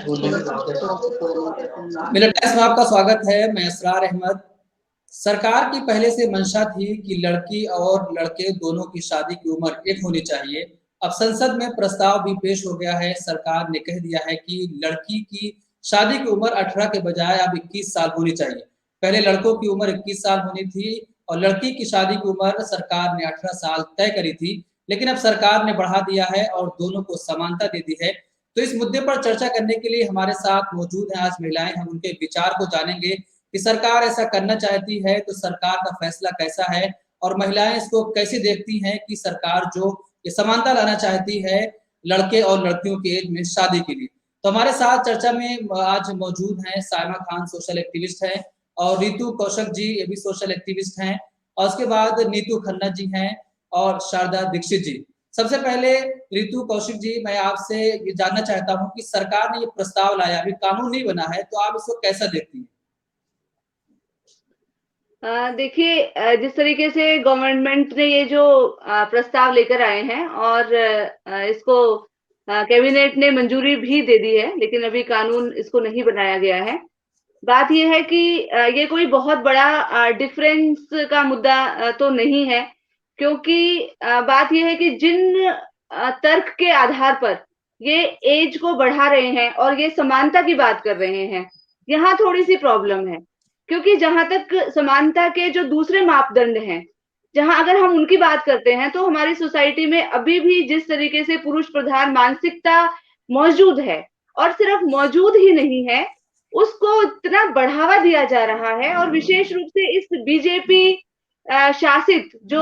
मिलन times में आपका स्वागत है। मैं असरार अहमद। सरकार की पहले से मंशा थी कि लड़की और लड़के दोनों की शादी की उम्र एक होनी चाहिए। अब संसद में प्रस्ताव भी पेश हो गया है। सरकार ने कह दिया है कि लड़की की शादी की उम्र 18 के बजाय अब 21 साल होनी चाहिए। पहले लड़कों की उम्र 21 साल होनी थी और लड़की की शादी की उम्र सरकार ने 18 साल तय करी थी, लेकिन अब सरकार ने बढ़ा दिया है और दोनों को समानता दे दी है। तो इस मुद्दे पर चर्चा करने के लिए हमारे साथ मौजूद हैं आज महिलाएं। हम उनके विचार को जानेंगे कि सरकार ऐसा करना चाहती है तो सरकार का फैसला कैसा है और महिलाएं इसको कैसे देखती हैं कि सरकार जो ये समानता लाना चाहती है लड़के और लड़कियों की एज में शादी के लिए। तो हमारे साथ चर्चा में आज मौजूद हैं साइमा खान, सोशल एक्टिविस्ट हैं, और रितु कौशक जी, ये भी सोशल एक्टिविस्ट हैं, और उसके बाद नीतू खन्ना जी हैं और शारदा दीक्षित जी। सबसे पहले रितु कौशिक जी, मैं आपसे ये जानना चाहता हूँ कि सरकार ने ये प्रस्ताव लाया, अभी कानून नहीं बना है, तो आप इसको कैसा देखती हैं? देखिए, जिस तरीके से गवर्नमेंट ने ये जो प्रस्ताव लेकर आए हैं और इसको कैबिनेट ने मंजूरी भी दे दी है, लेकिन अभी कानून इसको नहीं बनाया गया है। बात ये है कि ये कोई बहुत बड़ा डिफरेंस का मुद्दा तो नहीं है, क्योंकि बात ये है कि जिन तर्क के आधार पर ये एज को बढ़ा रहे हैं और ये समानता की बात कर रहे हैं, यहाँ थोड़ी-सी प्रॉब्लम है। क्योंकि जहाँ तक समानता के जो दूसरे मापदंड हैं, जहाँ अगर हम उनकी बात करते हैं, तो हमारी सोसाइटी में अभी भी जिस तरीके से पुरुष प्रधान मानसिकता मौजूद है और सिर्फ मौजूद ही नहीं है, उसको इतना बढ़ावा दिया जा रहा है और विशेष रूप से इस बीजेपी शासित जो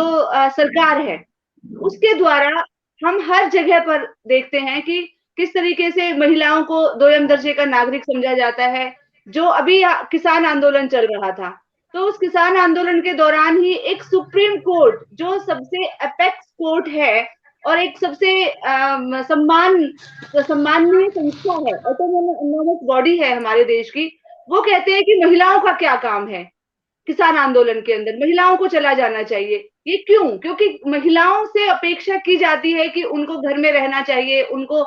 सरकार है, उसके द्वारा हम हर जगह पर देखते हैं कि किस तरीके से महिलाओं को दोयम दर्जे का नागरिक समझा जाता है। जो अभी किसान आंदोलन चल रहा था, तो उस किसान आंदोलन के दौरान ही एक सुप्रीम कोर्ट जो सबसे एपेक्स कोर्ट है और एक सबसे सम्माननीय संस्था है, ऑटोनोमस बॉडी है हमारे देश की, वो कहते हैं कि महिलाओं का क्या काम है किसान आंदोलन के अंदर, महिलाओं को चला जाना चाहिए। ये क्यों? क्योंकि महिलाओं से अपेक्षा की जाती है कि उनको घर में रहना चाहिए, उनको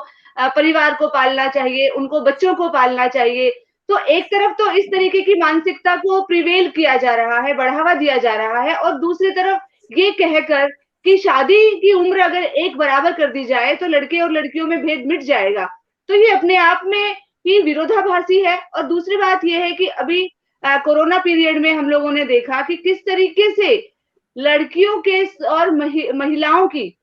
परिवार को पालना चाहिए, उनको बच्चों को पालना चाहिए। तो एक तरफ तो इस तरीके की मानसिकता को प्रिवेल किया जा रहा है, बढ़ावा दिया जा रहा है, और दूसरी तरफ ये कहकर कि शादी की उम्र अगर एक बराबर कर दी जाए तो लड़के और लड़कियों में भेद मिट जाएगा। तो ये अपने आप में ही विरोधाभासी है। और दूसरी बात ये है कि अभी कोरोना पीरियड में हम लोगों ने देखा कि किस तरीके से लड़कियों के और महिलाओं की,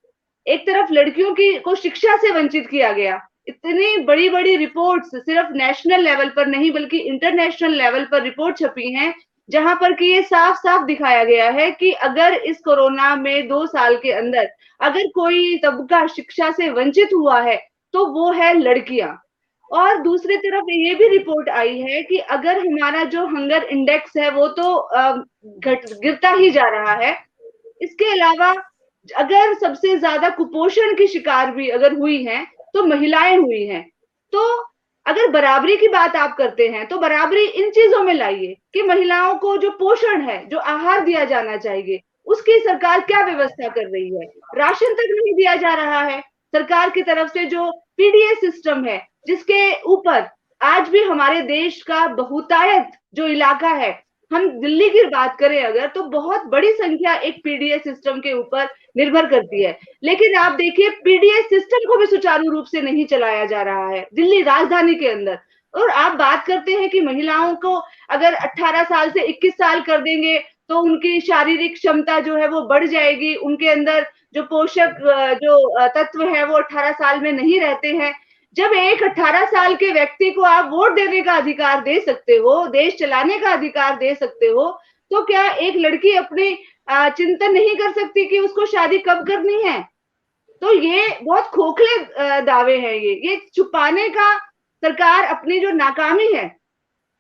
एक तरफ लड़कियों की को शिक्षा से वंचित किया गया। इतनी बड़ी-बड़ी रिपोर्ट्स सिर्फ नेशनल लेवल पर नहीं बल्कि इंटरनेशनल लेवल पर रिपोर्ट छपी हैं, जहां पर कि ये साफ-साफ दिखाया गया है कि अगर इस कोरोना में 2 साल के अंदर अगर कोई तबका शिक्षा से वंचित हुआ है, तो वो है लड़कियां। और दूसरी तरफ ये भी रिपोर्ट आई है कि अगर हमारा जो हंगर इंडेक्स है वो तो गिरता ही जा रहा है। इसके अलावा अगर सबसे ज्यादा कुपोषण की शिकार भी अगर हुई हैं, तो महिलाएं हुई हैं। तो अगर बराबरी की बात आप करते हैं, तो बराबरी इन चीजों में लाइए कि महिलाओं को जो पोषण है, जो आहार दिया जाना चाहिए, उसकी सरकार क्या व्यवस्था कर रही है? राशन तक नहीं दिया जा रहा है। सरकार की तरफ से जो पीडीएस सिस्टम है, जिसके ऊपर आज भी हमारे देश का बहुतायत जो इलाका है, हम दिल्ली की बात करें अगर, तो बहुत बड़ी संख्या एक पीडीएस सिस्टम के ऊपर निर्भर करती है। लेकिन आप देखिए, पीडीएस सिस्टम को भी सुचारू रूप से नहीं चलाया जा रहा है दिल्ली राजधानी के अंदर। और आप बात करते हैं कि महिलाओं को अगर 18 साल से 21 साल कर देंगे तो उनकी शारीरिक क्षमता जो है वो बढ़ जाएगी, उनके अंदर जो पोषक जो तत्व है वो 18 साल में नहीं रहते हैं। जब एक 18 साल के व्यक्ति को आप वोट देने का अधिकार दे सकते हो, देश चलाने का अधिकार दे सकते हो, तो क्या एक लड़की अपनी चिंतन नहीं कर सकती कि उसको शादी कब करनी है? तो ये बहुत खोखले दावे हैं ये छुपाने का सरकार अपनी जो नाकामी है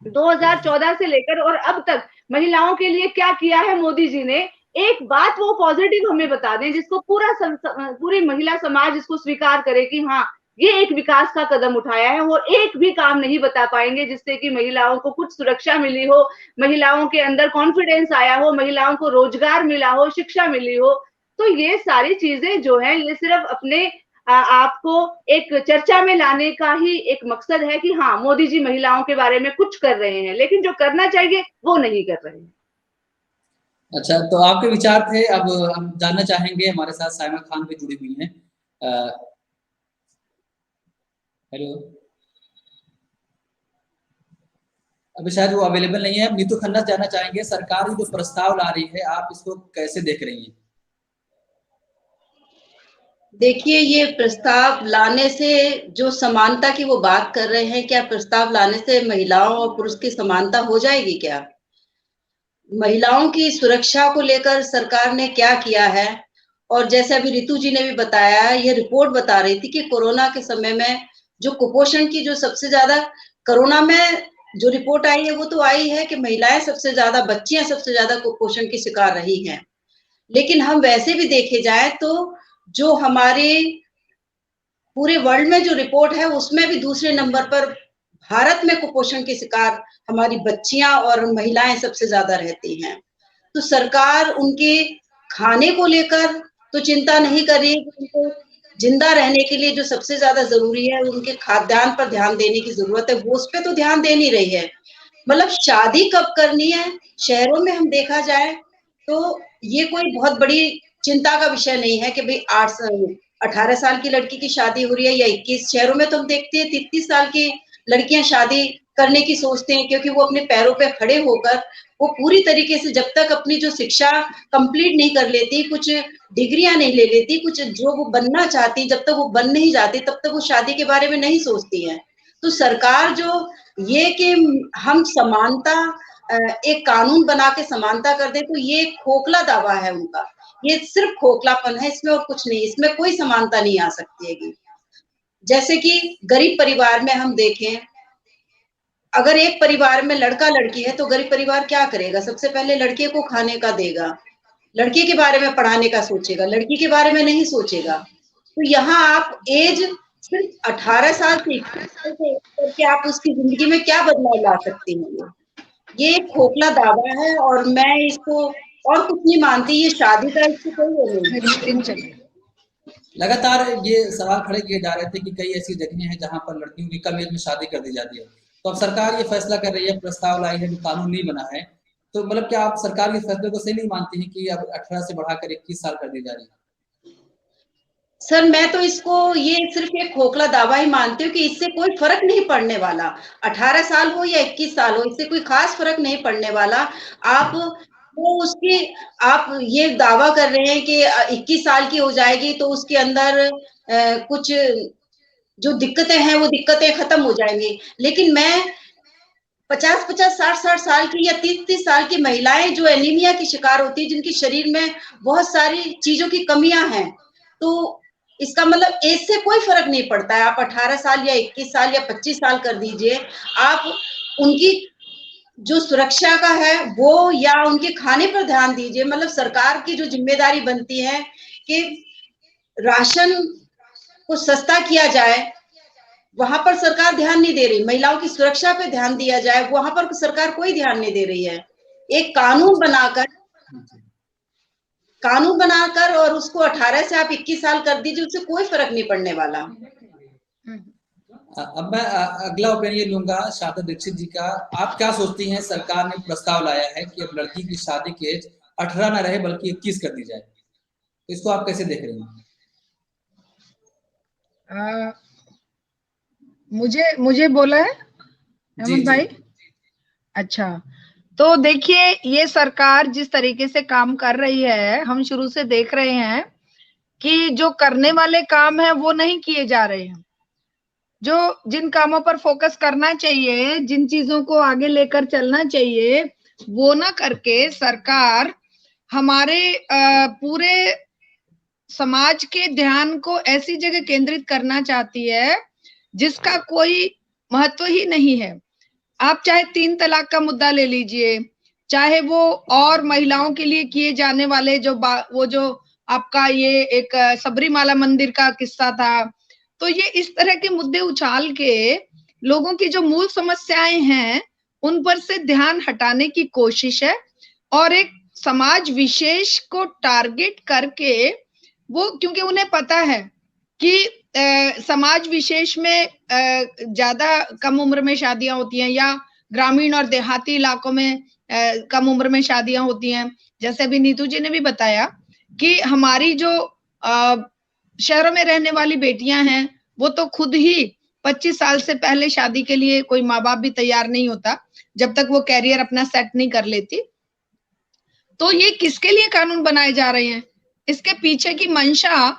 2014 से लेकर और अब तक महिलाओं के लिए क्या किया है मोदी जी ने, एक बात वो पॉजिटिव हमें बता दें जिसको पूरी महिला समाज इसको स्वीकार करे कि हाँ, ये एक विकास का कदम उठाया है। वो एक भी काम नहीं बता पाएंगे जिससे कि महिलाओं को कुछ सुरक्षा मिली हो, महिलाओं के अंदर कॉन्फिडेंस आया हो, महिलाओं को रोजगार मिला हो, शिक्षा मिली हो। तो ये सारी चीजें जो है ये सिर्फ अपने आपको एक चर्चा में लाने का ही एक मकसद है कि हाँ, मोदी जी महिलाओं के बारे में कुछ कर रहे हैं, लेकिन जो करना चाहिए वो नहीं कर रहे हैं। अच्छा, तो आपके विचार थे। अब हम जानना चाहेंगे, हमारे साथ साइमा खान भी जुड़ी हुई हैं। हेलो, अभी शायद वो अवेलेबल नहीं है। नीतू खन्ना जानना चाहेंगे, सरकार जो प्रस्ताव ला रही है, आप इसको कैसे देख रही हैं? देखिए, ये प्रस्ताव लाने से जो समानता की वो बात कर रहे हैं, क्या प्रस्ताव लाने से महिलाओं और पुरुष की समानता हो जाएगी क्या? महिलाओं की सुरक्षा को लेकर सरकार ने क्या किया है? और जैसे अभी रितु जी ने भी बताया, ये रिपोर्ट बता रही थी कि कोरोना के समय में जो कुपोषण की जो सबसे ज़्यादा कोरोना में जो रिपोर्ट आई है, वो तो आई है कि महिलाएँ सबसे ज़्यादा, बच्चियाँ सबसे ज़्यादा कुपोषण की शिकार रही हैं। लेकिन हम वैसे भी देखे जाएँ तो जो हमारे पूरे वर्ल्ड में जो रिपोर्ट है, उसमें भी दूसरे नंबर पर भारत में कुपोषण के शिकार हमारी बच्चियाँ और महिलाएँ सबसे ज़्यादा रहती हैं। तो सरकार उनके खाने को लेकर तो चिंता नहीं कर रही है कि उनको ज़िंदा रहने के लिए जो सबसे ज़्यादा ज़रूरी है, उनके खाद्यान्न पर ध्यान देने की ज़रूरत है, वो उसपे तो ध्यान दे नहीं रही है। मतलब शादी कब करनी है, शहरों में हम देखा जाए, तो ये कोई बहुत बड़ी चिंता का विषय नहीं है कि भई 18 साल की लड़की की शादी हो रही है या 21। शहरों में तो हम देखते हैं 33 साल की लड़कियाँ शादी करने की सोचते हैं, क्योंकि वो अपने पैरों पे खड़े होकर वो पूरी तरीके से जब तक अपनी जो शिक्षा कंप्लीट नहीं कर लेती, कुछ डिग्रियाँ नहीं ले लेती, कुछ जो वो बनना चाहती, जब तक वो बन नहीं जाती, तब तक वो शादी के बारे में नहीं सोचती हैं। तो सरकार जो ये कि हम समानता एक कानून बना के समानता कर दें, तो ये एक खोखला दावा है उनका। ये सिर्फ़ खोखलापन है, इसमें और कुछ नहीं, इसमें कोई समानता नहीं आ सकती हैगी। जैसे कि गरीब परिवार में हम देखें, अगर एक परिवार में लड़का-लड़की है, तो गरीब परिवार क्या करेगा? सबसे पहले लड़के को खाने का देगा, लड़के के बारे में पढ़ाने का सोचेगा, लड़की के बारे में नहीं सोचेगा। तो यहाँ आप ऐज सिर्फ़ 18 साल से 21 साल से करके आप उसकी ज़िंदगी में क्या बदलाव ला सकती हैं ये? ये एक खोखला दावा है और मैं इसको और कुछ नहीं मानती, ये शादी का इससे कोई वो नहीं है। लगातार ये सवाल खड़े किए जा रहे थे कि कई ऐसी जगहें हैं जहां पर लड़कियों की कम एज में शादी कर दी जाती है। तो अब सरकार ये फैसला कर रही है, प्रस्ताव लाई है, जो कानून नहीं बना है। तो मतलब क्या आप सरकार के फैसले को सही नहीं मानती हैं कि अब 18 से बढ़ाकर 21 साल कर दी जा रही है? सर, मैं तो इसको ये सिर्फ़ एक खोखला दावा ही मानती हूँ कि इससे कोई फ़र्क नहीं पड़ने वाला। 18 साल हो या 21 साल हो, इससे कोई ख़ास फ़र्क नहीं पड़ने वाला। आप वो उसकी आप ये दावा कर रहे हैं कि 21 साल की हो जाएगी तो उसके अंदर कुछ जो दिक्कतें हैं, वो दिक्कतें ख़त्म हो जाएँगी। लेकिन मैं 50-50, 60-60 साल की या 30-30 साल की महिलाएँ जो एनीमिया की शिकार होती हैं, जिनके शरीर में बहुत सारी चीज़ों की कमियाँ हैं, तो इसका मतलब ऐज से कोई फ़र्क नहीं पड़ता है। आप 18 साल या 21 साल या 25 साल कर दीजिए, आप उनकी जो सुरक्षा का है वो या उनके खाने पर ध्यान दीजिए। मतलब सरकार की जो ज़िम्मेदारी बनती है कि राशन को सस्ता किया जाए, वहाँ पर सरकार ध्यान नहीं दे रही। महिलाओं की सुरक्षा पे ध्यान दिया जाए, वहाँ पर सरकार कोई ध्यान नहीं दे रही है। एक कानून बनाकर और उसको 18 से आप 21 साल कर दीजिए, उससे कोई फ़र्क नहीं पड़ने वाला। अब मैं अगला ओपिनियन लूंगा शारदा दीक्षित जी का। आप क्या सोचती हैं, सरकार ने प्रस्ताव लाया है कि अब लड़की की शादी की एज 18 ना रहे बल्कि 21 कर दी जाए, तो इसको आप कैसे देख रही हैं? मुझे बोला है जी हेमंत भाई? अच्छा, तो देखिए, ये सरकार जिस तरीके से काम कर रही है, हम शुरू से देख रहे हैं कि जो करने वाले काम है वो नहीं किए जा रहे हैं। जो जिन कामों पर फोकस करना चाहिए, जिन चीजों को आगे लेकर चलना चाहिए, वो ना करके सरकार हमारे पूरे समाज के ध्यान को ऐसी जगह केंद्रित करना चाहती है जिसका कोई महत्व ही नहीं है। आप चाहे 3 तलाक का मुद्दा ले लीजिए, चाहे वो और महिलाओं के लिए किए जाने वाले वो जो आपका ये एक सबरीमाला मंदिर का किस्सा था, तो ये इस तरह के मुद्दे उछाल के लोगों की जो मूल समस्याएं हैं उन पर से ध्यान हटाने की कोशिश है। और एक समाज विशेष को टारगेट करके वो, क्योंकि उन्हें पता है कि समाज विशेष में ज्यादा कम उम्र में शादियां होती हैं या ग्रामीण और देहाती इलाकों में कम उम्र में शादियां होती हैं। जैसे अभी नीतू जी ने भी बताया कि हमारी जो शहरों में रहने वाली बेटियां हैं वो तो खुद ही 25 साल से पहले शादी के लिए कोई माँ बाप भी तैयार नहीं होता जब तक वो कैरियर अपना सेट नहीं कर लेती। तो ये किसके लिए कानून बनाए जा रहे हैं? इसके पीछे की मंशा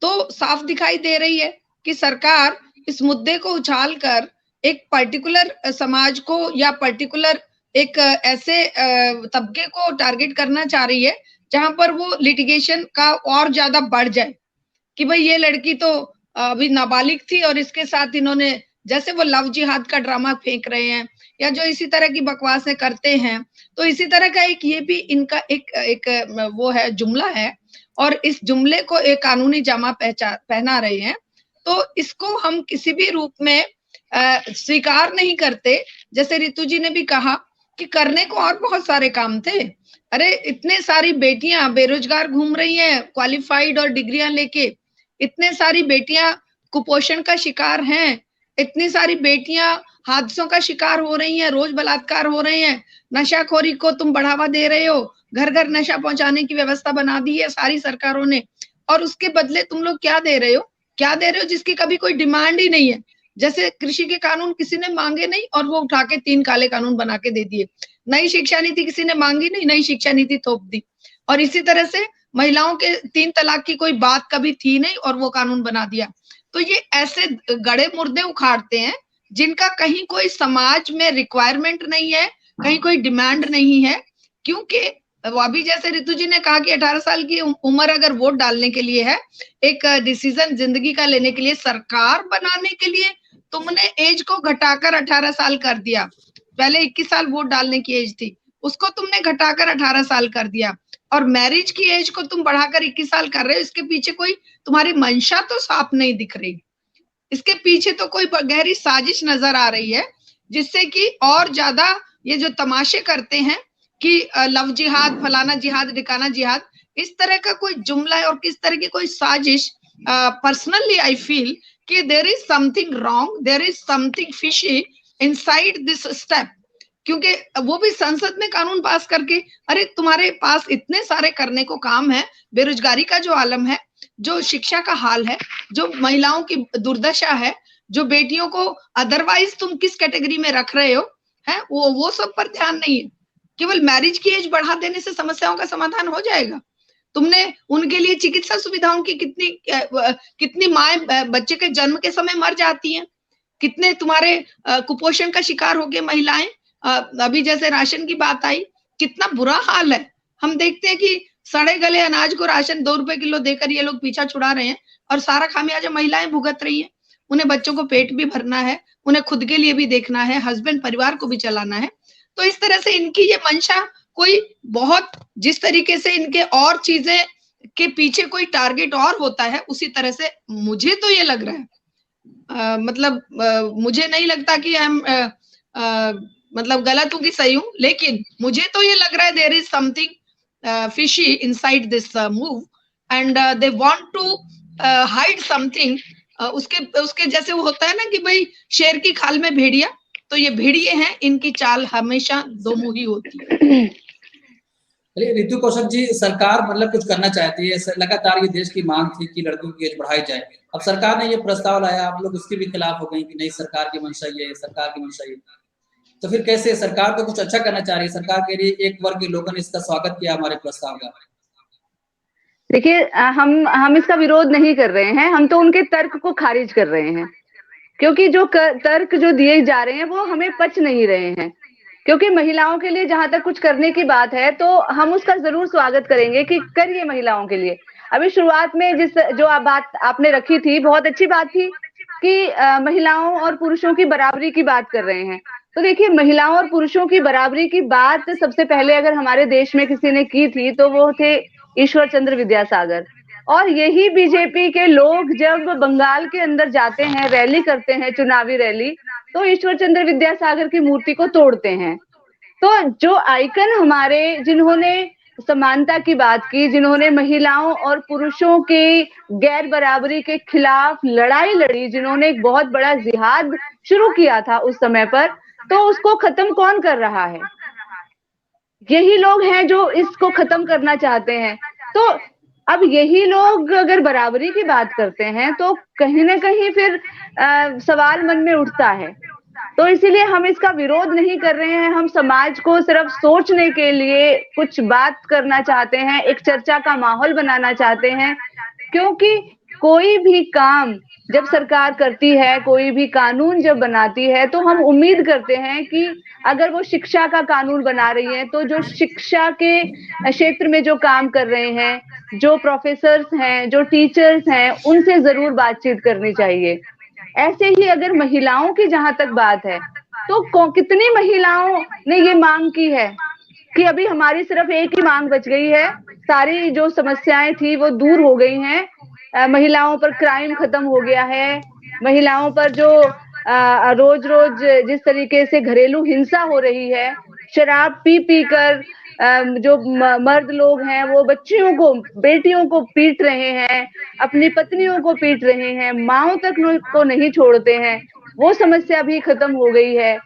तो साफ दिखाई दे रही है कि सरकार इस मुद्दे को उछालकर एक पर्टिकुलर समाज को या पर्टिकुलर एक ऐसे तबके को टारगेट करना चाह रही है जहां पर वो लिटिगेशन का और ज्यादा बढ़ जाए कि भाई ये लड़की तो अभी नाबालिग थी और इसके साथ इन्होंने, जैसे वो लव जिहाद का ड्रामा फेंक रहे हैं या जो इसी तरह की बकवासें करते हैं, तो इसी तरह का एक ये भी इनका एक वो है, जुमला है और इस जुमले को एक कानूनी जामा पहना रहे हैं। तो इसको हम किसी भी रूप में स्वीकार नहीं करते। जैसे रितु जी ने भी कहा कि करने को और बहुत सारे काम थे। अरे इतने सारी बेटियां बेरोजगार घूम रही हैं क्वालिफाइड और डिग्रियां लेके, इतने सारी बेटियां कुपोषण का शिकार हैं, इतनी सारी बेटियां हादसों का शिकार हो रही हैं, रोज बलात्कार हो रहे हैं, नशाखोरी को तुम बढ़ावा दे रहे हो, घर घर नशा पहुंचाने की व्यवस्था बना दी है सारी सरकारों ने, और उसके बदले तुम लोग क्या दे रहे हो? क्या दे रहे हो जिसकी कभी कोई डिमांड ही नहीं है। जैसे कृषि के कानून किसी ने मांगे नहीं और वो उठा के 3 काले कानून बना के दे दिए। नई शिक्षा नीति किसी ने मांगी नहीं, नई शिक्षा नीति थोप दी। और इसी तरह से महिलाओं के 3 तलाक की कोई बात कभी थी नहीं और वो कानून बना दिया। तो ये ऐसे गड़े मुर्दे उखाड़ते हैं जिनका कहीं कोई समाज में रिक्वायरमेंट नहीं है, कहीं कोई डिमांड नहीं है। क्योंकि अभी जैसे रितु जी ने कहा कि 18 साल की उम्र अगर वोट डालने के लिए है, एक डिसीजन जिंदगी का लेने के लिए, सरकार बनाने के लिए तुमने एज को घटाकर 18 साल कर दिया। पहले 21 साल वोट डालने की एज थी, उसको तुमने घटाकर 18 साल कर दिया और मैरिज की एज को तुम बढ़ाकर 21 साल कर रहे हो। इसके पीछे कोई तुम्हारी मंशा तो साफ नहीं दिख रही, इसके पीछे तो कोई गहरी साजिश नजर आ रही है जिससे कि और ज्यादा ये जो तमाशे करते हैं कि लव जिहाद, फलाना जिहाद, ढिकाना जिहाद, इस तरह का कोई जुमला है और किस तरह की कोई साजिश। पर्सनली आई फील कि there is something wrong, there is something fishy inside this step. क्योंकि वो भी संसद में कानून पास करके, अरे तुम्हारे पास इतने सारे करने को काम है, बेरोजगारी का जो आलम है, जो शिक्षा का हाल है, जो महिलाओं की दुर्दशा है, जो बेटियों को अदरवाइज तुम किस कैटेगरी में रख रहे हो, है वो सब पर ध्यान नहीं है। केवल मैरिज की एज बढ़ा देने से समस्याओं का समाधान हो जाएगा? तुमने उनके लिए चिकित्सा सुविधाओं की कितनी माएं बच्चे के जन्म के समय मर जाती हैं, कितने तुम्हारे कुपोषण का शिकार हो गए महिलाएं। अभी जैसे राशन की बात आई, कितना बुरा हाल है। हम देखते हैं कि सड़े गले अनाज को राशन 2 रुपए किलो देकर ये लोग पीछा छुड़ा रहे हैं और सारा खामियाजा महिलाएं भुगत रही हैं। उन्हें बच्चों को पेट भी भरना है, उन्हें खुद के लिए भी देखना है, हस्बैंड परिवार को भी चलाना है। तो इस तरह से इनकी ये मंशा कोई बहुत, जिस तरीके से इनके और चीजें के पीछे कोई टारगेट और होता है, उसी तरह से मुझे तो ये लग रहा है। मुझे नहीं लगता कि हम मतलब गलत हूं कि सही हूं, लेकिन मुझे तो ये लग रहा है there is something fishy inside this move and they want to hide something. उसके जैसे वो होता है ना कि भाई शेर की खाल में भेड़िया, तो ये भेड़िए हैं, इनकी चाल हमेशा दो मुही होती है। रितु कौशल जी, सरकार मतलब कुछ करना चाहती है, लगातार ये देश की मांग थी कि लड़कियों की एज बढ़ाई जाए। अब सरकार ने ये प्रस्ताव लाया, आप लोग उसके भी खिलाफ हो गए कि नहीं सरकार की मंशा ये है, सरकार की मंशा ये। तो फिर कैसे? सरकार तो कुछ अच्छा करना चाह रही है, सरकार के लिए एक वर्ग के लोगों ने इसका स्वागत किया हमारे प्रस्ताव का। देखिए, हम इसका विरोध नहीं कर रहे हैं, हम तो उनके तर्क को खारिज कर रहे हैं, क्योंकि जो तर्क जो दिए जा रहे हैं वो हमें पच नहीं रहे हैं। क्योंकि महिलाओं के लिए जहां तक कुछ करने की बात है तो हम उसका जरूर स्वागत करेंगे कि करिए महिलाओं के लिए। अभी शुरुआत में जो बात आपने रखी थी, बहुत अच्छी बात थी कि महिलाओं और पुरुषों की बराबरी की बात कर रहे हैं। तो देखिए, महिलाओं और पुरुषों की बराबरी की बात सबसे पहले अगर हमारे देश में किसी ने की थी तो वो थे ईश्वर चंद्र विद्यासागर। और यही बीजेपी के लोग जब बंगाल के अंदर जाते हैं, रैली करते हैं, चुनावी रैली, तो ईश्वर चंद्र विद्यासागर की मूर्ति को तोड़ते हैं। तो जो आइकन हमारे, जिन्होंने समानता की बात की, जिन्होंने महिलाओं और पुरुषों के गैर बराबरी के खिलाफ लड़ाई लड़ी, जिन्होंने एक बहुत बड़ा जिहाद शुरू किया था उस समय पर, तो उसको खत्म कौन कर रहा है? यही लोग हैं जो इसको खत्म करना चाहते हैं। तो अब यही लोग अगर बराबरी की बात करते हैं तो कहीं ना कहीं फिर सवाल मन में उठता है। तो इसीलिए हम इसका विरोध नहीं कर रहे हैं, हम समाज को सिर्फ सोचने के लिए कुछ बात करना चाहते हैं, एक चर्चा का माहौल बनाना चाहते हैं। क्योंकि कोई भी काम जब सरकार करती है, कोई भी कानून जब बनाती है, तो हम उम्मीद करते हैं कि अगर वो शिक्षा का कानून बना रही है, तो जो शिक्षा के क्षेत्र में जो काम कर रहे हैं, जो प्रोफेसर्स हैं, जो टीचर्स हैं, उनसे जरूर बातचीत करनी चाहिए। ऐसे ही अगर महिलाओं की जहां तक बात है, तो कितनी महिलाओं ने ये मांग की है कि अभी हमारी सिर्फ एक ही मांग बच गई है, सारी जो समस्याएं थी वो दूर हो गई हैं, महिलाओं पर क्राइम खत्म हो गया है, महिलाओं पर जो रोज रोज जिस तरीके से घरेलू हिंसा हो रही है, शराब पी पी कर जो मर्द लोग हैं वो बच्चियों को, बेटियों को पीट रहे हैं, अपनी पत्नियों को पीट रहे हैं, माओं तक को नहीं छोड़ते हैं, वो समस्या भी खत्म हो गई है।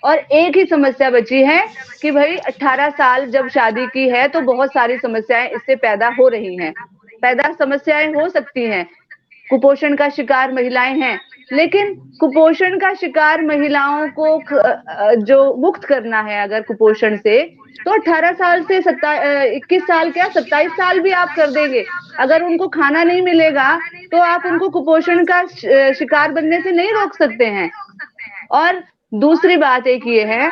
और एक ही समस्या बची है कि भाई 18 साल जब शादी की है तो बहुत सारी समस्याएं इससे पैदा हो रही हैं, पैदा समस्याएं हो सकती हैं, कुपोषण का शिकार महिलाएं हैं, लेकिन कुपोषण का शिकार महिलाओं को जो मुक्त करना है अगर कुपोषण से, तो 18 साल से 21 साल क्या 27 साल भी आप कर देंगे। अगर उनको खाना नहीं मिलेगा तो आप उनको कुपोषण का शिकार बनने से नहीं रोक सकते हैं। और दूसरी बात एक ये है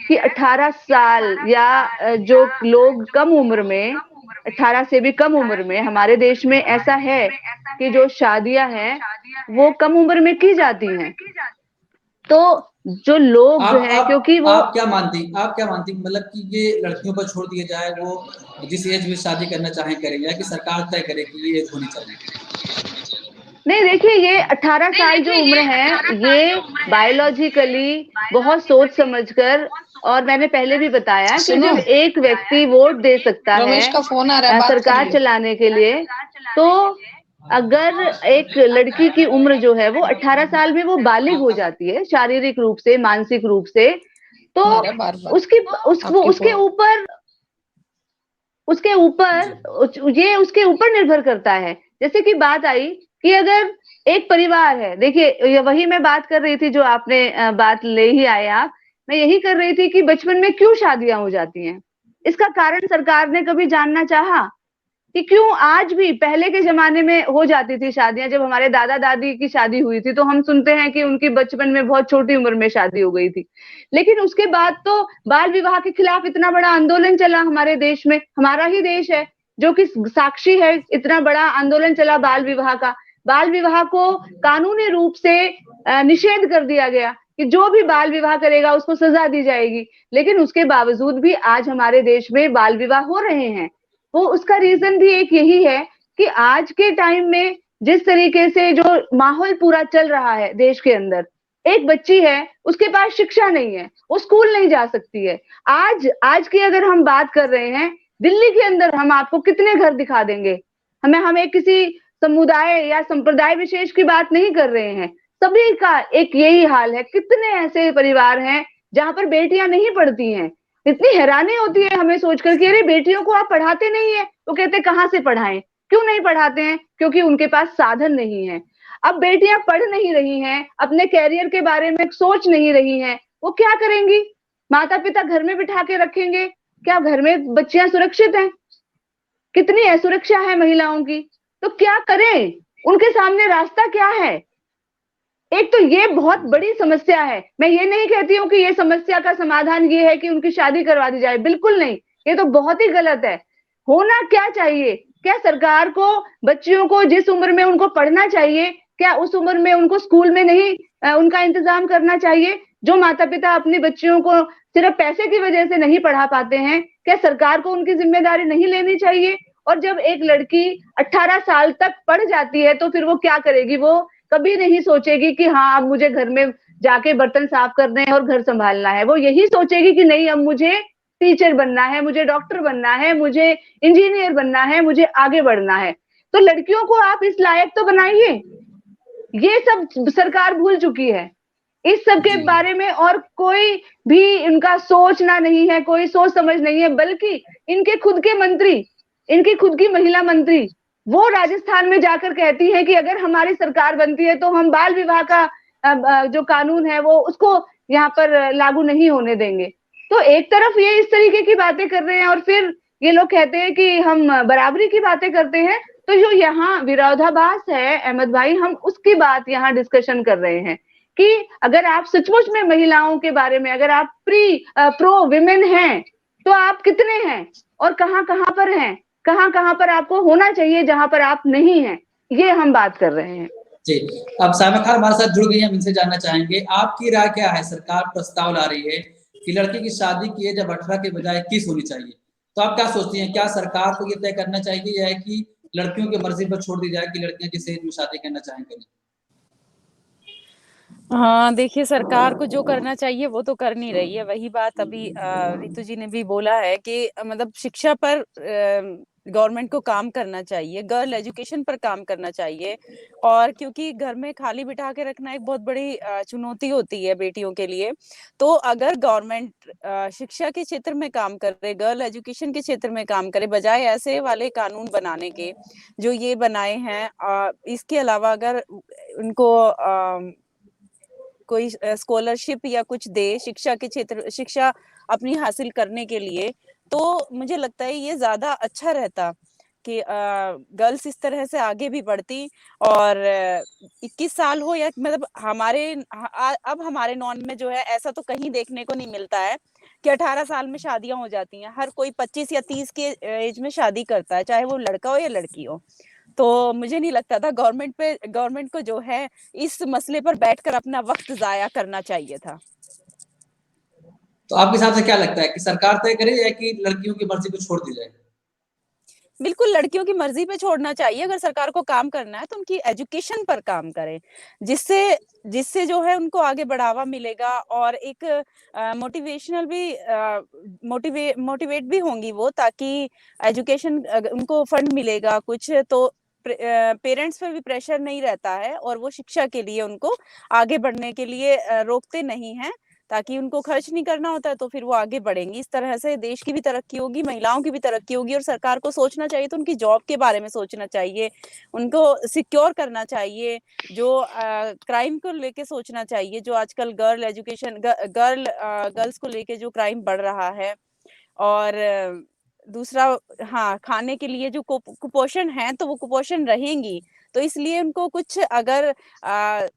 कि 18 साल या जो लोग कम उम्र में, 18 से भी कम उम्र में, हमारे देश में ऐसा है कि जो शादियां हैं वो कम उम्र में की जाती हैं। तो जो लोग हैं, क्योंकि वो आप क्या मानती मतलब कि ये लड़कियों पर छोड़ दिया जाए, वो जिस एज में शादी करना चाहे करें, या कि सरकार तय करे कि ये एज होनी चाहिए? नहीं, देखिए ये 18 साल जो उम्र है ये बायोलॉजिकली बहुत सोच समझकर, और मैंने पहले भी बताया कि जब एक व्यक्ति वोट दे सकता है का फोन आ रहा है, सरकार चलाने के लिए, तो अगर एक लड़की की उम्र जो है वो 18 साल में वो बालिग हो जाती है, शारीरिक रूप से, मानसिक रूप से, तो उसके ऊपर निर्भर करता है। जैसे कि बात आई कि अगर एक परिवार है, देखिए वही मैं बात कर रही थी जो आपने बात ले ही आए आप, मैं यही कर रही थी कि बचपन में क्यों शादियां हो जाती हैं, इसका कारण सरकार ने कभी जानना चाहा कि क्यों आज भी, पहले के जमाने में हो जाती थी शादियां, जब हमारे दादा दादी की शादी हुई थी तो हम सुनते हैं कि उनकी बचपन में बहुत छोटी उम्र में शादी हो गई थी, लेकिन उसके बाद तो बाल विवाह के खिलाफ इतना बड़ा आंदोलन चला हमारे देश में, हमारा ही देश है जो कि साक्षी है, इतना बड़ा आंदोलन चला बाल विवाह का, बाल विवाह को कानूनी रूप से निषेध कर दिया गया कि जो भी बाल विवाह करेगा उसको सजा दी जाएगी, लेकिन उसके बावजूद भी आज हमारे देश में बाल विवाह हो रहे हैं। वो उसका रीजन भी एक यही है कि आज के टाइम में जिस तरीके से जो माहौल पूरा चल रहा है देश के अंदर, एक बच्ची है उसके पास शिक्षा नहीं है, वो स्कूल नहीं जा सकती है। आज की अगर हम बात कर रहे हैं, दिल्ली के अंदर हम आपको कितने घर दिखा देंगे, हमें किसी समुदाय या संप्रदाय विशेष की बात नहीं कर रहे हैं, सभी का एक यही हाल है। कितने ऐसे परिवार हैं जहां पर बेटियां नहीं पढ़ती हैं, इतनी हैरानी होती है हमें सोचकर कि अरे बेटियों को आप पढ़ाते नहीं है, तो कहते कहां से पढ़ाएं, क्यों नहीं पढ़ाते हैं, क्योंकि उनके पास साधन नहीं है। अब बेटियां पढ़ नहीं रही हैं, अपने कैरियर के बारे में सोच नहीं रही हैं, वो क्या करेंगी, माता पिता घर में बिठा के रखेंगे, क्या घर में बच्चियां सुरक्षित हैं, कितनी असुरक्षा है महिलाओं की, तो क्या करें, उनके सामने रास्ता क्या है। एक तो ये बहुत बड़ी समस्या है, मैं ये नहीं कहती हूँ कि ये समस्या का समाधान ये है कि उनकी शादी करवा दी जाए, बिल्कुल नहीं, ये तो बहुत ही गलत है। होना क्या चाहिए, क्या सरकार को बच्चियों को जिस उम्र में उनको पढ़ना चाहिए, क्या उस उम्र में उनको स्कूल में नहीं उनका इंतजाम करना चाहिए। जो माता पिता अपनी बच्चियों को सिर्फ पैसे की वजह से नहीं पढ़ा पाते हैं, क्या सरकार को उनकी जिम्मेदारी नहीं लेनी चाहिए। और जब एक लड़की 18 साल तक पढ़ जाती है तो फिर वो क्या करेगी, वो कभी नहीं सोचेगी कि हाँ अब मुझे घर में जाके बर्तन साफ करने हैं और घर संभालना है, वो यही सोचेगी कि नहीं अब मुझे टीचर बनना है, मुझे डॉक्टर बनना है, मुझे इंजीनियर बनना है, मुझे आगे बढ़ना है। तो लड़कियों को आप इस लायक तो बनाइए। ये सब सरकार भूल चुकी है। इस सब के बारे में और कोई भी इनका सोचना नहीं है, कोई सोच समझ नहीं है, बल्कि इनके खुद के मंत्री, इनकी खुद की महिला मंत्री, वो राजस्थान में जाकर कहती है कि अगर हमारी सरकार बनती है तो हम बाल विवाह का जो कानून है वो उसको यहाँ पर लागू नहीं होने देंगे। तो एक तरफ ये इस तरीके की बातें कर रहे हैं और फिर ये लोग कहते हैं कि हम बराबरी की बातें करते हैं। तो जो यहाँ विरोधाभास है अहमद भाई, हम उसकी बात यहाँ डिस्कशन कर रहे हैं कि अगर आप सचमुच में महिलाओं के बारे में, अगर आप प्रो विमेन हैं, तो आप कितने हैं और कहाँ कहाँ पर हैं, कहाँ कहाँ पर आपको होना चाहिए जहां पर आप नहीं हैं, ये हम बात कर रहे हैं। जी, अब साइमा खान हमारे साथ जुड़ गई हैं, हम इनसे जानना चाहेंगे आपकी राय क्या है। सरकार प्रस्ताव ला रही है कि लड़की की शादी की एज अब 18 के बजाय 21 होनी चाहिए, तो आप क्या सोचती हैं, क्या सरकार को ये तय करना चाहिए या कि लड़कियों की मर्जी पर छोड़ दी जाए कि लड़कियां जिस एज में शादी करना चाहें करें? हाँ, देखिए सरकार को जो करना चाहिए वो तो कर नहीं रही है। वही बात अभी रितु जी ने भी बोला है कि मतलब शिक्षा पर गवर्नमेंट को काम करना चाहिए, गर्ल एजुकेशन पर काम करना चाहिए। और क्योंकि घर में खाली बिठा के रखना एक बहुत बड़ी चुनौती होती है बेटियों के लिए। तो अगर गवर्नमेंट शिक्षा के क्षेत्र में काम करे, गर्ल एजुकेशन के क्षेत्र में काम करे, बजाय ऐसे वाले कानून बनाने के जो ये बनाए हैं, इसके अलावा अगर उनको कोई स्कॉलरशिप या कुछ दे शिक्षा के क्षेत्र, शिक्षा अपनी हासिल करने के लिए, तो मुझे लगता है ये ज्यादा अच्छा रहता कि गर्ल्स इस तरह से आगे भी बढ़ती। और 21 साल हो या मतलब अब हमारे नॉन में जो है ऐसा तो कहीं देखने को नहीं मिलता है कि 18 साल में शादियां हो जाती हैं। हर कोई 25 या 30 के एज में शादी करता है, चाहे वो लड़का हो या लड़की हो। तो मुझे नहीं लगता था गवर्नमेंट को जो है इस मसले पर बैठकर अपना वक्त जाया करना चाहिए था। तो आपके हिसाब से क्या लगता है कि सरकार तय करे या कि लड़कियों की मर्जी को छोड़ दी जाए? बिल्कुल लड़कियों की मर्जी पे छोड़ना चाहिए। अगर सरकार को काम करना है तो उनकी एजुकेशन पर काम करे, जिससे जो है उनको आगे बढ़ावा मिलेगा और एक मोटिवेशनल भी मोटिवेट भी होंगी वो, ताकि एजुकेशन उनको फंड मिलेगा कुछ तो पेरेंट्स पर भी प्रेशर नहीं रहता है और वो शिक्षा के लिए उनको आगे बढ़ने के लिए रोकते नहीं हैं, ताकि उनको खर्च नहीं करना होता है तो फिर वो आगे बढ़ेंगी। इस तरह से देश की भी तरक्की होगी, महिलाओं की भी तरक्की होगी। और सरकार को सोचना चाहिए तो उनकी जॉब के बारे में सोचना चाहिए, उनको सिक्योर करना चाहिए, जो क्राइम को लेके सोचना चाहिए, जो आजकल गर्ल्स को लेके जो क्राइम बढ़ रहा है। और दूसरा, हाँ, खाने के लिए जो कुपोषण है तो वो कुपोषण रहेंगी, तो इसलिए उनको कुछ अगर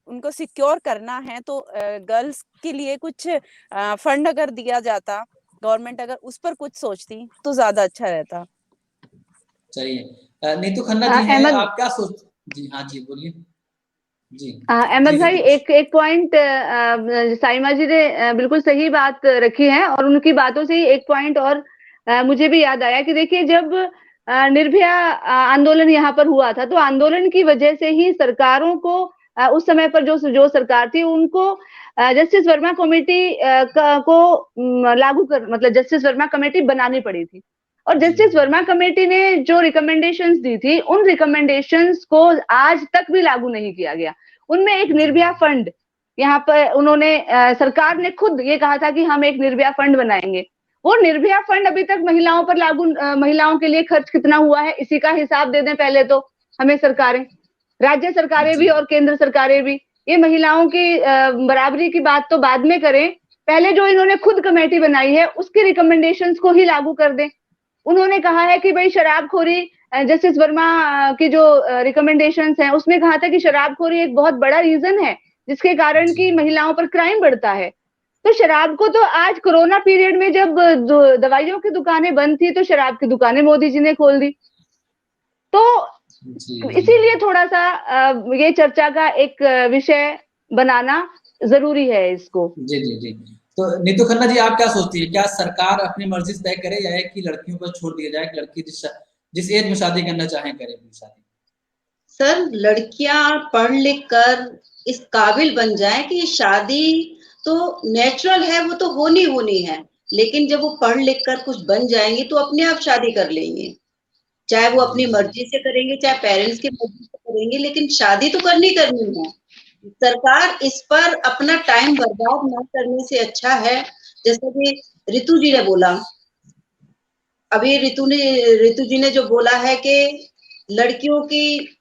उनको सिक्योर करना है तो गर्ल्स के लिए कुछ फंड अगर दिया जाता, गवर्नमेंट अगर उस पर कुछ सोचती तो ज्यादा अच्छा रहता। चलिए, नीतू खन्ना जी हैं, आप क्या सोच? जी हाँ जी, बोलिए। जी अहमद भाई, एक पॉइंट साइमा जी ने बिल्कुल सही बात रखी है और उनकी बातों से ही एक पॉइंट और मुझे भी याद आया कि देखिए, जब निर्भया आंदोलन यहाँ पर हुआ था तो आंदोलन की वजह से ही सरकारों को उस समय पर जो सरकार थी उनको जस्टिस वर्मा कमेटी को लागू कर, मतलब जस्टिस वर्मा कमेटी बनानी पड़ी थी। और जस्टिस वर्मा कमेटी ने जो रिकमेंडेशंस दी थी, उन रिकमेंडेशंस को आज तक भी लागू नहीं किया गया। उनमें एक निर्भया फंड, यहाँ पर उन्होंने सरकार ने खुद ये कहा था कि हम एक निर्भया फंड बनाएंगे। वो निर्भया फंड अभी तक महिलाओं पर लागू, महिलाओं के लिए खर्च कितना हुआ है इसी का हिसाब दे दें पहले तो हमें सरकारें, राज्य सरकारें भी और केंद्र सरकारें भी। ये महिलाओं की बराबरी की बात तो बाद में करें, पहले जो इन्होंने खुद कमेटी बनाई है उसकी रिकमेंडेशंस को ही लागू कर दें। उन्होंने कहा है कि भाई शराबखोरी, जस्टिस वर्मा की जो रिकमेंडेशंस हैं उसमें कहा था कि शराबखोरी एक बहुत बड़ा रीजन है जिसके कारण कि महिलाओं पर क्राइम बढ़ता है। तो शराब को तो आज कोरोना पीरियड में जब दवाइयों की दुकानें बंद थी तो शराब की दुकानें मोदी जी ने खोल दी। तो इसीलिए थोड़ा सा ये चर्चा का एक विषय बनाना जरूरी है इसको। जी जी जी। तो नीतू खन्ना जी, आप क्या सोचती है, क्या सरकार अपनी मर्जी से तय करे या कि लड़कियों पर छोड़ दिया जाए कि लड़की जिस एज में शादी करना चाहे करे अपनी शादी? सर, लड़कियां पढ़ लिख कर इस काबिल बन जाएं कि शादी तो नेचुरल है, वो तो होनी है, लेकिन जब वो पढ़ लिख कर कुछ बन जाएंगे तो अपने आप शादी कर लेंगे, चाहे वो अपनी मर्जी से करेंगे, चाहे पेरेंट्स की मर्जी से करेंगे, लेकिन शादी तो करनी है। सरकार इस पर अपना टाइम बर्बाद न करने से अच्छा है, जैसे कि रितु जी ने बोला, अभी रितु जी ने जो बोला है कि लड़कियों की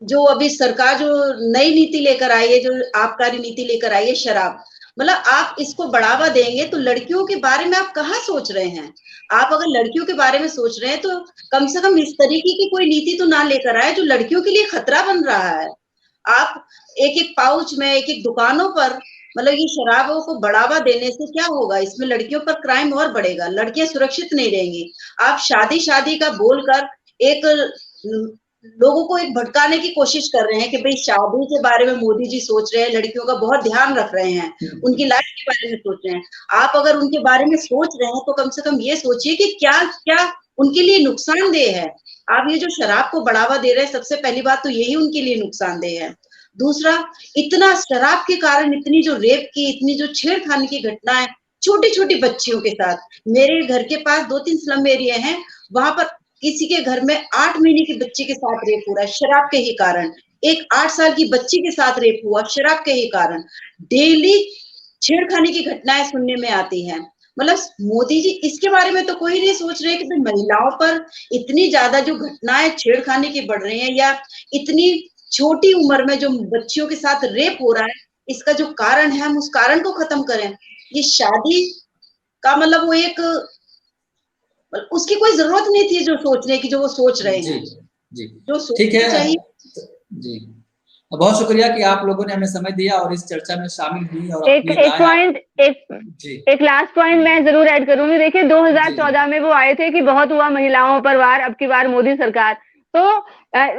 जो अभी सरकार जो नई नीति लेकर आई है, जो आबकारी नीति लेकर आई है, शराब, मतलब आप इसको बढ़ावा देंगे तो लड़कियों के बारे में आप कहाँ सोच रहे हैं? आप अगर लड़कियों के बारे में सोच रहे हैं तो कम से कम इस तरीके की कोई नीति तो ना लेकर आए जो लड़कियों के लिए खतरा बन रहा है। आप एक-एक पाउच में, एक-एक दुकानों पर, मतलब ये शराबों को बढ़ावा देने से क्या होगा? इसमें लड़कियों पर क्राइम और बढ़ेगा, लड़कियां सुरक्षित नहीं रहेंगी। आप शादी का बोलकर एक लोगों को एक भटकाने की कोशिश कर रहे हैं कि भाई शादी के बारे में मोदी जी सोच रहे हैं, लड़कियों का बहुत ध्यान रख रहे हैं, उनकी लाइफ के बारे में सोच रहे हैं। आप अगर उनके बारे में सोच रहे हैं तो कम से कम ये सोचिए कि क्या उनके लिए नुकसानदेह है। आप ये जो शराब को बढ़ावा दे रहे हैं, सबसे पहली बात तो यही उनके लिए नुकसानदेह है। दूसरा, इतना शराब के कारण इतनी जो रेप की, इतनी जो छेड़खानी की घटनाएं छोटी-छोटी बच्चियों के साथ, मेरे घर के पास 2-3 स्लम एरिया हैं, वहां पर किसी के घर में 8 महीने की बच्ची के साथ रेप हो रहा है शराब के ही कारण। एक 8 साल की बच्ची के साथ रेप हुआ शराब के ही कारण। डेली छेड़खानी की घटनाएं सुनने में आती हैं। मतलब मोदी जी इसके बारे में तो कोई नहीं सोच रहे कि महिलाओं पर इतनी ज्यादा जो घटनाएं छेड़खानी की बढ़ रही हैं, या इतनी छोटी उम्र में जो बच्चियों के साथ रेप हो रहा है, इसका जो कारण है हम उस कारण को खत्म करें। ये शादी का मतलब वो एक, उसकी कोई जरूरत नहीं थी जो सोचने की, जो वो सोच रहे हैं। जी जो ठीक है चाहिए। जी, बहुत शुक्रिया कि आप लोगों ने हमें समय दिया और इस चर्चा में शामिल हुई और एक लास्ट पॉइंट मैं जरूर ऐड करूंगी। देखिए 2014 में वो आए थे कि बहुत हुआ महिलाओं पर वार, अब की बार मोदी सरकार, तो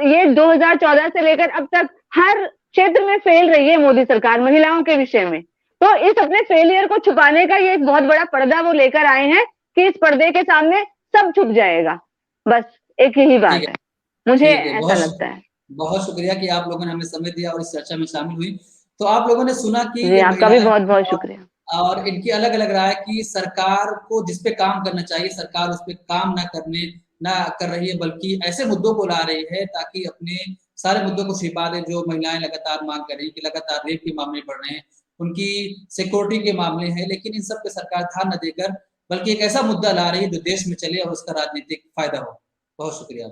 ये 2014 से लेकर अब तक हर क्षेत्र में फेल रही है मोदी सरकार महिलाओं के विषय में। तो इस अपने फेलियर को छुपाने का ये एक बहुत बड़ा पर्दा वो लेकर आए हैं कि इस पर्दे के सामने सब छुप जाएगा। बस एक यही बात है, मुझे ऐसा लगता है। बहुत शुक्रिया कि आप लोगों ने हमें समय दिया और इस चर्चा में शामिल हुई। तो आप लोगों ने सुना कि आपका भी बहुत-बहुत शुक्रिया। और इनकी अलग-अलग राय कि सरकार को जिस पे काम करना चाहिए, सरकार उस पे काम ना कर रही है, बल्कि ऐसे मुद्दों को ला रही है ताकि अपने सारे मुद्दों को छिपा दे जो महिलाएं लगातार मांग कर रही है कि लगातार रेप के मामले बढ़ रहे हैं, उनकी सिक्योरिटी के मामले हैं, लेकिन इन सब पे सरकार ध्यान न देकर बल्कि एक ऐसा मुद्दा ला रही है जो देश में चले और उसका राजनीतिक फायदा हो। बहुत शुक्रिया।